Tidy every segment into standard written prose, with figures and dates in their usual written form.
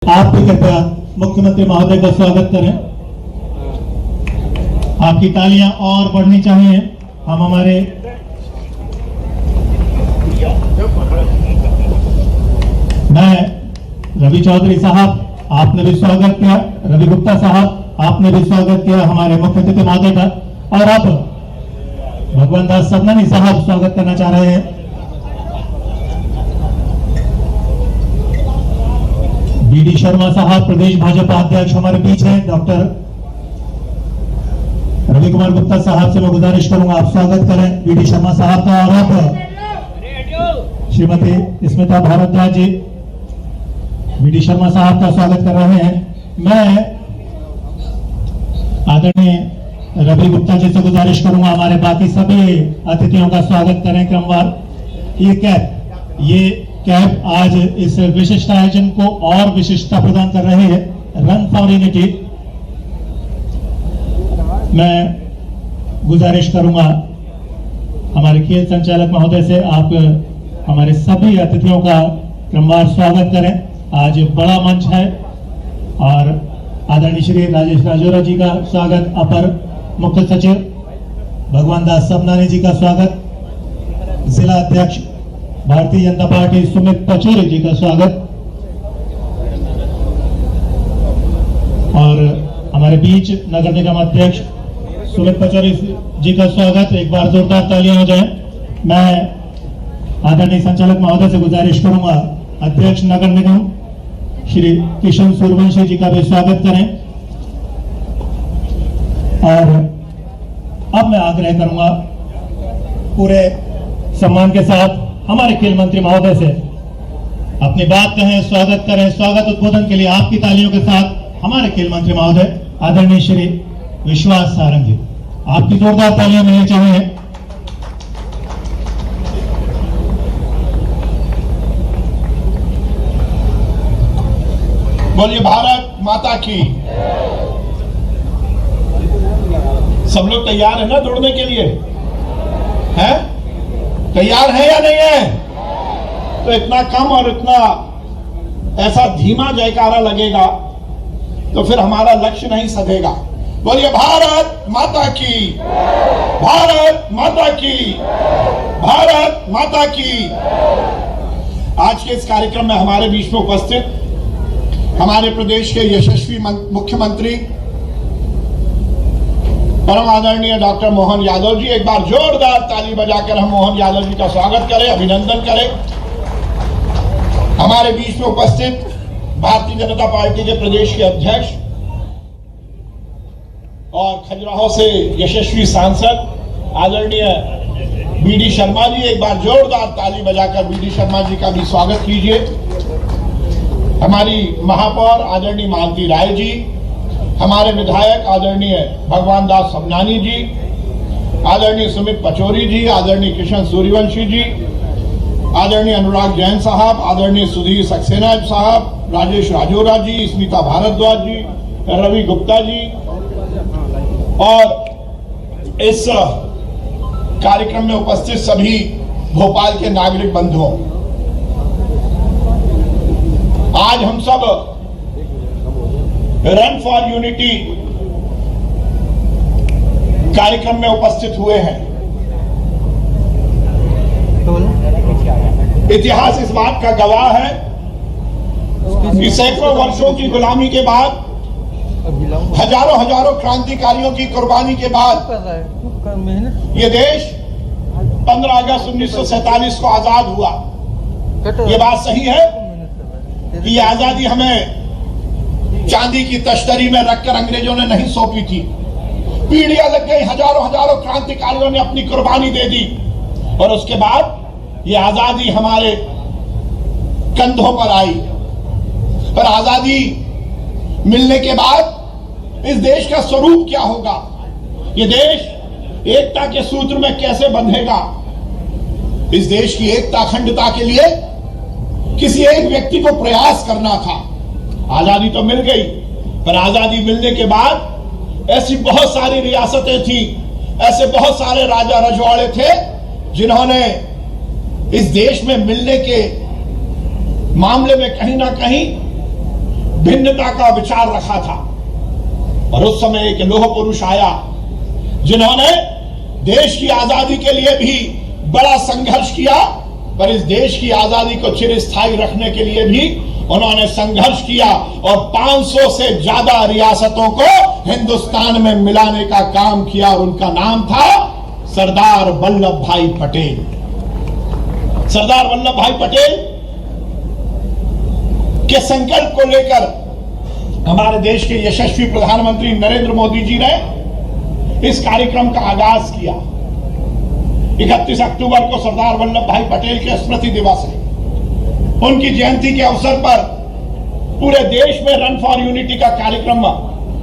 आप भी कृपया मुख्यमंत्री महोदय का स्वागत करें। आपकी तालियां और बढ़नी चाहिए। हम हमारे मैं रवि चौधरी साहब आपने भी स्वागत किया, रवि गुप्ता साहब आपने भी स्वागत किया हमारे मुख्य अतिथि महोदय का। और अब भगवान दास सबनानी साहब स्वागत करना चाह रहे हैं। बीडी शर्मा साहब प्रदेश भाजपा अध्यक्ष हमारे बीच हैं। डॉक्टर रवि कुमार गुप्ता साहब से मैं गुजारिश करूंगा आप स्वागत करें बीडी शर्मा साहब का। और अब श्रीमती स्मिता भारद्वाज जी बीडी शर्मा साहब का स्वागत कर रहे हैं। मैं आदरणीय रवि गुप्ता जी से गुजारिश करूंगा हमारे बाकी सभी अतिथियों का स्वागत करें क्रमवार। ये कैब आज इस विशिष्ट आयोजन को और विशिष्टता प्रदान कर रहे हैं। Run for unity. मैं गुजारिश करूंगा हमारे खेल संचालक महोदय से आप हमारे सभी अतिथियों का क्रमवार स्वागत करें। आज बड़ा मंच है और आदरणीय श्री राजेश राजौरा जी का स्वागत, अपर मुख्य सचिव भगवान दास सबनानी जी का स्वागत, जिला अध्यक्ष भारतीय जनता पार्टी सुमित पचौरी जी का स्वागत और हमारे बीच नगर निगम अध्यक्ष सुमित पचौरी जी का स्वागत। एक बार जोरदार तालियां हो जाए। मैं आदरणीय संचालक महोदय से गुजारिश करूंगा अध्यक्ष नगर निगम श्री किशन सूर्यवंशी जी का भी स्वागत करें। और अब मैं आग्रह करूंगा पूरे सम्मान के साथ हमारे खेल मंत्री महोदय से अपनी बात कहें, स्वागत करें। स्वागत उद्बोधन के लिए आपकी तालियों के साथ हमारे खेल मंत्री महोदय आदरणीय श्री विश्वास सारंग जी, आपकी जोरदार तालियां मिलनी चाहिए। बोलिए भारत माता की। सब लोग तैयार है ना दौड़ने के लिए? हैं? तैयार है या नहीं है? तो इतना कम और इतना ऐसा धीमा जयकारा लगेगा तो फिर हमारा लक्ष्य नहीं सधेगा। बोलिए भारत माता की, भारत माता की, भारत माता की। आज के इस कार्यक्रम में हमारे बीच में उपस्थित हमारे प्रदेश के यशस्वी मुख्यमंत्री परम आदरणीय डॉक्टर मोहन यादव जी, एक बार जोरदार ताली बजाकर हम मोहन यादव जी का स्वागत करें, अभिनंदन करें। हमारे बीच में उपस्थित भारतीय जनता पार्टी के प्रदेश के अध्यक्ष और खजुराहो से यशस्वी सांसद आदरणीय बीडी शर्मा जी, एक बार जोरदार ताली बजाकर बीडी शर्मा जी का भी स्वागत कीजिए। हमारी महापौर आदरणीय मालती राय जी, हमारे विधायक आदरणीय भगवान दास सबनानी जी, आदरणीय सुमित पचौरी जी, आदरणीय किशन सूर्यवंशी जी, आदरणीय अनुराग जैन साहब, आदरणीय सुधीर सक्सेना साहब, राजेश राजौरा जी, स्मिता भारद्वाज जी, रवि गुप्ता जी और इस कार्यक्रम में उपस्थित सभी भोपाल के नागरिक बंधुओं, आज हम सब रन फॉर यूनिटी कार्यक्रम में उपस्थित हुए हैं। इतिहास इस बात का गवाह है कि सैकड़ों वर्षों की गुलामी के बाद, हजारों क्रांतिकारियों की कुर्बानी के बाद ये देश 15 अगस्त 1947 को आजाद हुआ। ये बात सही है कि ये आजादी हमें चांदी की तश्तरी में रखकर अंग्रेजों ने नहीं सौंपी थी। पीढ़ियां लग गई, हजारों क्रांतिकारियों ने अपनी कुर्बानी दे दी और उसके बाद ये आजादी हमारे कंधों पर आई। पर आजादी मिलने के बाद इस देश का स्वरूप क्या होगा, ये देश एकता के सूत्र में कैसे बंधेगा। इस देश की एकता अखंडता के लिए किसी एक व्यक्ति को प्रयास करना था। आजादी तो मिल गई, पर आजादी मिलने के बाद ऐसी बहुत सारी रियासतें थी, ऐसे बहुत सारे राजा रजवाड़े थे जिन्होंने इस देश में मिलने के मामले में कहीं ना कहीं भिन्नता का विचार रखा था। और उस समय एक लोह पुरुष आया जिन्होंने देश की आजादी के लिए भी बड़ा संघर्ष किया, पर इस देश की आजादी को चिरस्थायी रखने के लिए भी उन्होंने संघर्ष किया और 500 से ज्यादा रियासतों को हिंदुस्तान में मिलाने का काम किया। और उनका नाम था सरदार वल्लभ भाई पटेल। सरदार वल्लभ भाई पटेल के संकल्प को लेकर हमारे देश के यशस्वी प्रधानमंत्री नरेंद्र मोदी जी ने इस कार्यक्रम का आगाज किया। 31 अक्टूबर को सरदार वल्लभ भाई पटेल के स्मृति दिवस है। उनकी जयंती के अवसर पर पूरे देश में रन फॉर यूनिटी का कार्यक्रम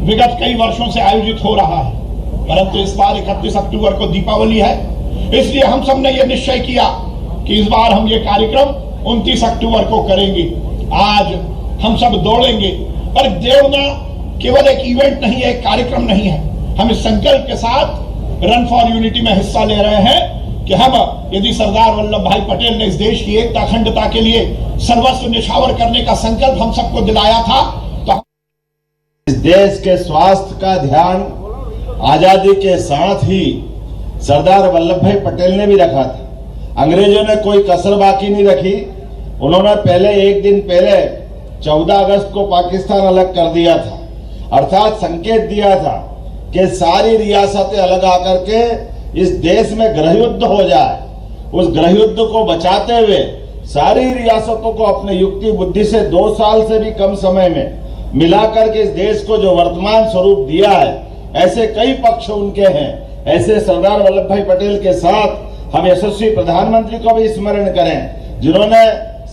विगत कई वर्षों से आयोजित हो रहा है, परंतु इस बार 31 अक्टूबर को दीपावली है, इसलिए हम सब ने यह निश्चय किया कि इस बार हम ये कार्यक्रम 29 अक्टूबर को करेंगे। आज हम सब दौड़ेंगे, पर दौड़ना केवल एक इवेंट नहीं है, एक कार्यक्रम नहीं है। हम इस संकल्प के साथ रन फॉर यूनिटी में हिस्सा ले रहे हैं कि हम यदि सरदार वल्लभ भाई पटेल ने इस देश की एकता अखंडता के लिए सर्वस्व निछावर करने का संकल्प हम सबको दिलाया था, तो इस देश के स्वास्थ्य का ध्यान आजादी के साथ ही सरदार वल्लभ भाई पटेल ने भी रखा था। अंग्रेजों ने कोई कसर बाकी नहीं रखी। उन्होंने पहले एक दिन पहले 14 अगस्त को पाकिस्तान अलग कर दिया था, अर्थात संकेत दिया था कि सारी रियासतें अलग आकर के इस देश में गृह युद्ध हो जाए। उस गृह युद्ध को बचाते हुए सारी रियासतों को अपने युक्ति बुद्धि से 2 साल से भी कम समय में मिलाकर के इस देश को जो वर्तमान स्वरूप दिया है, ऐसे कई पक्ष उनके हैं। ऐसे सरदार वल्लभ भाई पटेल के साथ हम यशस्वी प्रधानमंत्री को भी स्मरण करें, जिन्होंने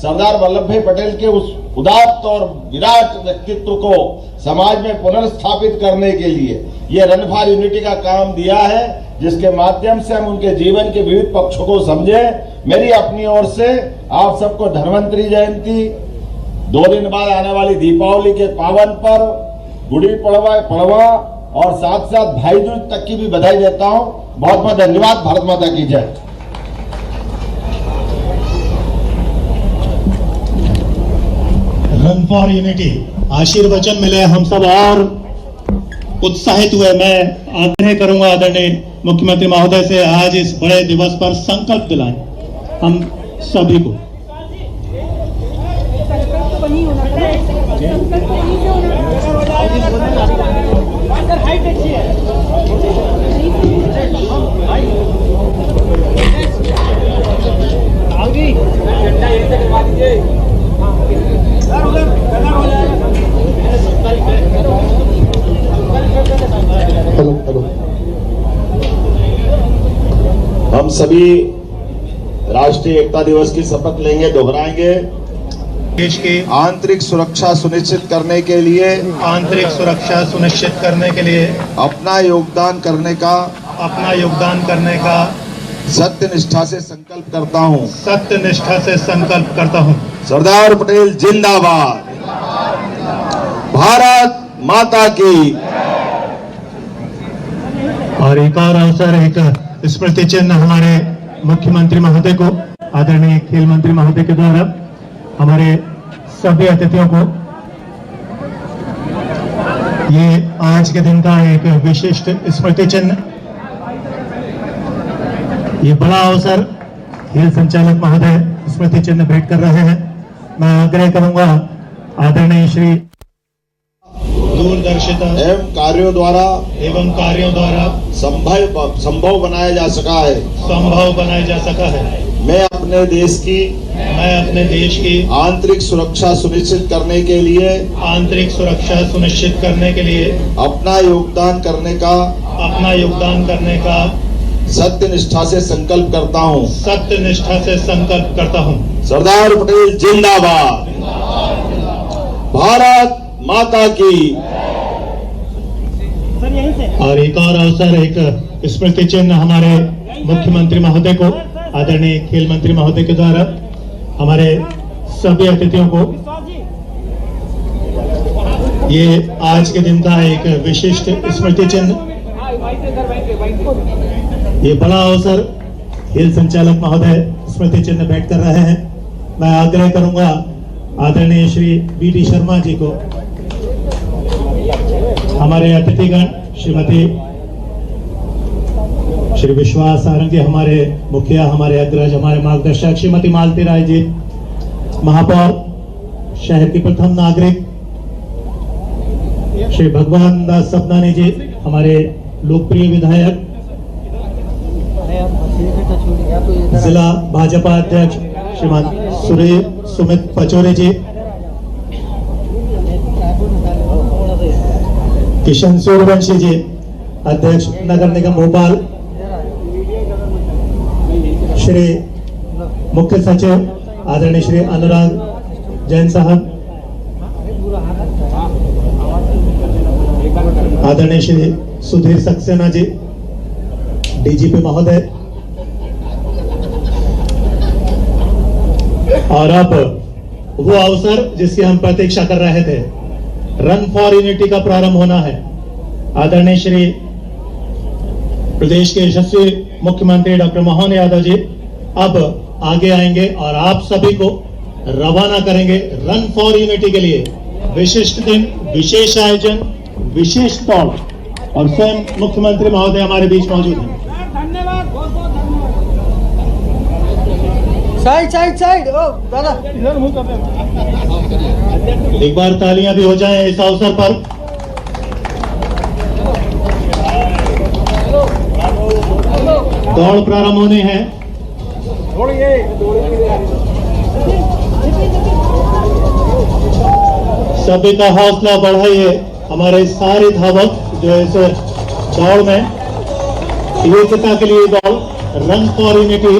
सरदार वल्लभ भाई पटेल के उस उदात्त और विराट व्यक्तित्व को समाज में पुनर्स्थापित करने के लिए ये रन फॉर यूनिटी का काम दिया है, जिसके माध्यम से हम उनके जीवन के विविध पक्षों को समझें। मेरी अपनी ओर से आप सबको धन्वंतरी जयंती, 2 दिन बाद आने वाली दीपावली के पावन पर गुड़ी पड़वा और साथ साथ भाई दूज तक की भी बधाई देता हूं। बहुत बहुत धन्यवाद। भारत माता की जय। रन फॉर यूनिटी आशीर्वचन मिले, हम सब और उत्साहित हुए। मैं आग्रह करूंगा आदरणीय मुख्यमंत्री महोदय से आज इस बड़े दिवस पर संकल्प दिलाएं हम सभी को। हम सभी राष्ट्रीय एकता दिवस की शपथ लेंगे, दोहराएंगे। देश की आंतरिक सुरक्षा सुनिश्चित करने के लिए अपना योगदान करने का सत्यनिष्ठा से संकल्प करता हूं। सरदार पटेल जिंदाबाद। भारत माता की। और एक और अवसर, एक स्मृति चिन्ह हमारे मुख्यमंत्री महोदय को, आदरणीय खेल मंत्री महोदय के द्वारा हमारे सभी अतिथियों को ये आज के दिन का एक विशिष्ट स्मृति चिन्ह, ये बड़ा अवसर खेल संचालक महोदय स्मृति चिन्ह भेंट कर रहे हैं। मैं आग्रह करूंगा आदरणीय श्री दूरदर्शिता एवं कार्यों द्वारा संभव बनाया जा सका है। मैं अपने देश की आंतरिक सुरक्षा सुनिश्चित करने के लिए अपना योगदान करने का सत्यनिष्ठा से संकल्प करता हूं। सरदार पटेल जिंदाबाद। भारत माता की। और एक और अवसर, एक स्मृति चिन्ह हमारे मुख्यमंत्री महोदय को, आदरणीय खेल मंत्री महोदय के द्वारा हमारे सभी अतिथियों को ये आज के दिन का एक विशिष्ट स्मृति चिन्ह, ये बड़ा अवसर खेल संचालक महोदय स्मृति चिन्ह भेंट कर रहे हैं। मैं आग्रह करूंगा आदरणीय श्री बी.डी. शर्मा जी को हमारे अतिथिगण श्रीमती श्री विश्वास सारंगी, हमारे मुखिया, हमारे अग्रज, हमारे मार्गदर्शक श्रीमती मालती राय जी, महापौर शहर की प्रथम नागरिक श्री भगवान दास सपनानी जी, हमारे लोकप्रिय विधायक, जिला भाजपा अध्यक्ष श्रीमान सुमित पचौरी जी, किशन सूर्यवंशी जी, अध्यक्ष नगर निगम भोपाल, श्री मुख्य सचिव आदरणीय श्री अनुराग जैन साहब, आदरणीय श्री सुधीर सक्सेना जी, डीजीपी महोदय, और अब वो अवसर जिसकी हम प्रतीक्षा कर रहे थे, रन फॉर यूनिटी का प्रारंभ होना है। आदरणीय श्री प्रदेश के यशस्वी मुख्यमंत्री डॉक्टर मोहन यादव जी अब आगे आएंगे और आप सभी को रवाना करेंगे रन फॉर यूनिटी के लिए। विशिष्ट दिन, विशेष आयोजन, विशेष दौड़, और स्वयं मुख्यमंत्री महोदय हमारे बीच मौजूद हैं। धन्यवाद, बहुत बहुत धन्यवाद। साइड ओ दादा, एक बार तालियां भी हो जाएं इस अवसर पर। दौड़ प्रारंभ होने हैं। सभी का हौसला बढ़ाइए। हमारे सारे धावक जो इस दौड़ में एकता के लिए दौड़, रन फॉर यूनिटी,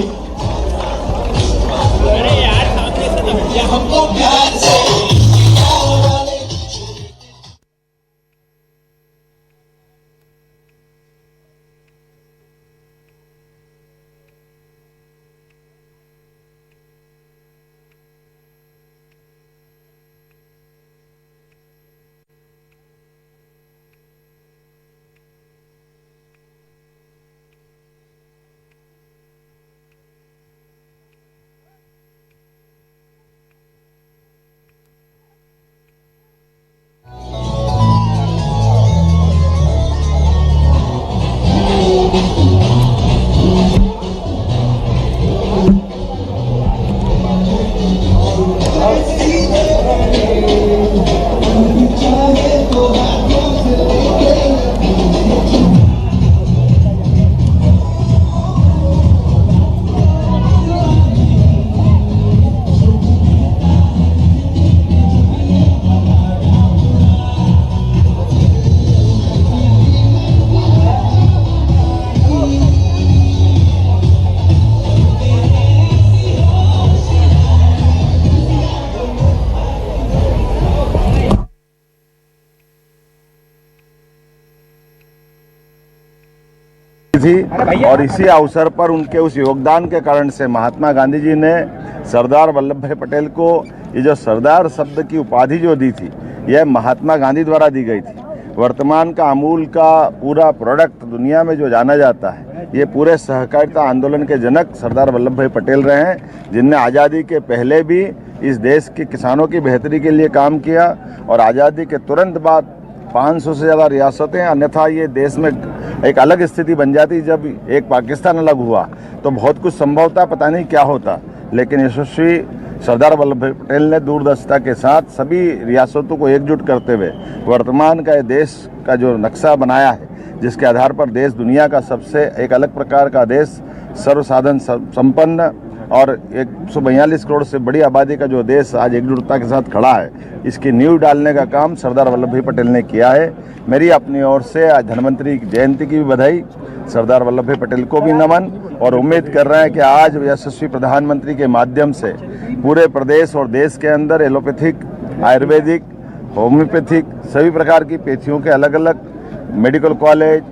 थी और इसी अवसर पर उनके उस योगदान के कारण से महात्मा गांधी जी ने सरदार वल्लभ भाई पटेल को ये जो सरदार शब्द की उपाधि जो दी थी, यह महात्मा गांधी द्वारा दी गई थी। वर्तमान का अमूल का पूरा प्रोडक्ट दुनिया में जो जाना जाता है, ये पूरे सहकारिता आंदोलन के जनक सरदार वल्लभ भाई पटेल रहे हैं, जिनने आज़ादी के पहले भी इस देश के किसानों की बेहतरी के लिए काम किया और आज़ादी के तुरंत बाद 500 से ज़्यादा रियासतें, अन्यथा ये देश में एक अलग स्थिति बन जाती। जब एक पाकिस्तान अलग हुआ तो बहुत कुछ संभव था, पता नहीं क्या होता, लेकिन यशस्वी सरदार वल्लभ भाई पटेल ने दूरदर्शिता के साथ सभी रियासतों को एकजुट करते हुए वर्तमान का देश का जो नक्शा बनाया है, जिसके आधार पर देश दुनिया का सबसे एक अलग प्रकार का देश, सर्वसाधन संपन्न और 142 करोड़ से बड़ी आबादी का जो देश आज एकजुटता के साथ खड़ा है, इसकी नींव डालने का काम सरदार वल्लभ भाई पटेल ने किया है। मेरी अपनी ओर से आज धन्वंतरी जयंती की भी बधाई, सरदार वल्लभ भाई पटेल को भी नमन, और उम्मीद कर रहे हैं कि आज यशस्वी प्रधानमंत्री के माध्यम से पूरे प्रदेश और देश के अंदर एलोपैथिक, आयुर्वेदिक, होम्योपैथिक सभी प्रकार की पैथियों के अलग अलग medical college,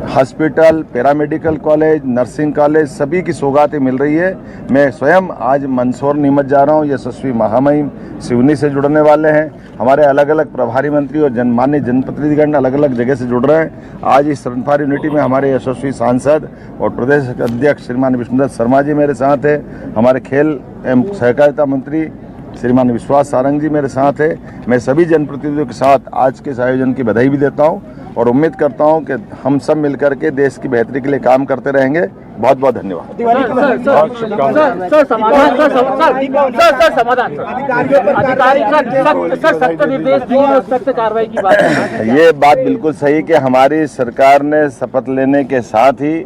hospital, paramedical college, nursing college सभी की सौगातें मिल रही है। मैं स्वयं आज मंदसौर नीमच जा रहा हूँ, यशस्वी महामहिम सिवनी से जुड़ने वाले हैं। हमारे अलग अलग प्रभारी मंत्री और माननीय जनप्रतिनिधिगण अलग अलग जगह से जुड़ रहे हैं। आज इस रन फॉर यूनिटी में हमारे यशस्वी सांसद और प्रदेश अध्यक्ष श्रीमान विष्णुदत्त शर्मा जी मेरे साथ हैं। हमारे खेल एवं सहकारिता मंत्री श्रीमान विश्वास सारंग जी मेरे साथ है। मैं सभी जनप्रतिनिधियों के साथ आज के इस आयोजन की बधाई भी देता हूं और उम्मीद करता हूं कि हम सब मिलकर के देश की बेहतरी के लिए काम करते रहेंगे। बहुत बहुत धन्यवाद। ये बात बिल्कुल सही कि हमारी सरकार ने शपथ लेने के साथ ही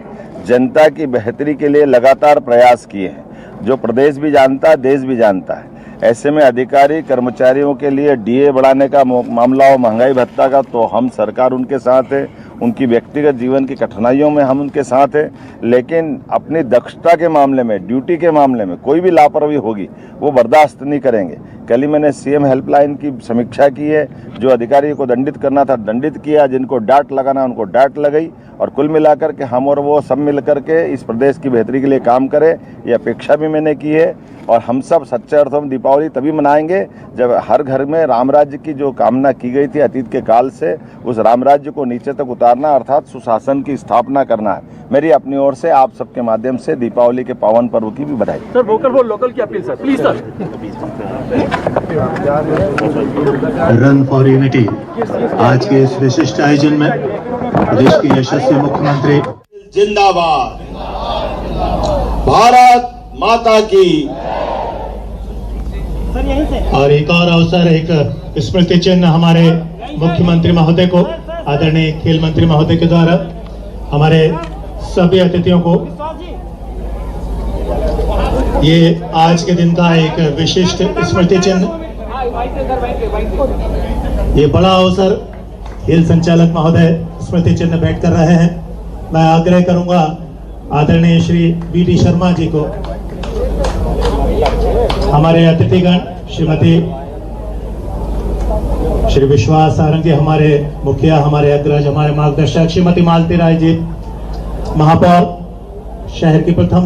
जनता की बेहतरी के लिए लगातार प्रयास किए हैं, जो प्रदेश भी जानता है, देश भी जानता है। ऐसे में अधिकारी कर्मचारियों के लिए डीए बढ़ाने का मामला हो, महंगाई भत्ता का, तो हम सरकार उनके साथ है। उनकी व्यक्तिगत जीवन की कठिनाइयों में हम उनके साथ हैं, लेकिन अपनी दक्षता के मामले में, ड्यूटी के मामले में कोई भी लापरवाही होगी वो बर्दाश्त नहीं करेंगे। कल ही मैंने सीएम हेल्पलाइन की समीक्षा की है। जो अधिकारियों को दंडित करना था दंडित किया, जिनको डांट लगाना उनको डांट लगाई, और कुल मिलाकर के हम और वो सब मिलकर के इस प्रदेश की बेहतरी के लिए काम करें, ये अपेक्षा भी मैंने की है। और हम सब सच्चे अर्थों में दीपावली तभी मनाएंगे जब हर घर में राम राज्य की जो कामना की गई थी अतीत के काल से, उस राम राज्य को नीचे तक उतारना, अर्थात सुशासन की स्थापना करना है। मेरी अपनी ओर से आप सबके माध्यम से दीपावली के पावन पर्व की भी बधाई। सर, वोकल फॉर लोकल की appeal sir, please sir. Run for unity आज के इस विशिष्ट आयोजन में प्रदेश के यशस्वी मुख्यमंत्री जिंदाबाद, भारत माता की। और एक और अवसर, एक स्मृति चिन्ह हमारे मुख्यमंत्री महोदय को, आदरणीय खेल मंत्री महोदय के द्वारा हमारे सभी अतिथियों को ये आज के दिन का एक विशिष्ट स्मृति चिन्ह, ये बड़ा अवसर खेल संचालक महोदय स्मृति चिन्ह भेंट कर रहे हैं। मैं आग्रह करूंगा आदरणीय श्री बीडी शर्मा जी को, हमारे अतिथिगण श्रीमती श्री विश्वास सारंग जी, हमारे मुखिया, हमारे अग्रज, हमारे मार्गदर्शक श्रीमती मालती राय जी, महापौर शहर की प्रथम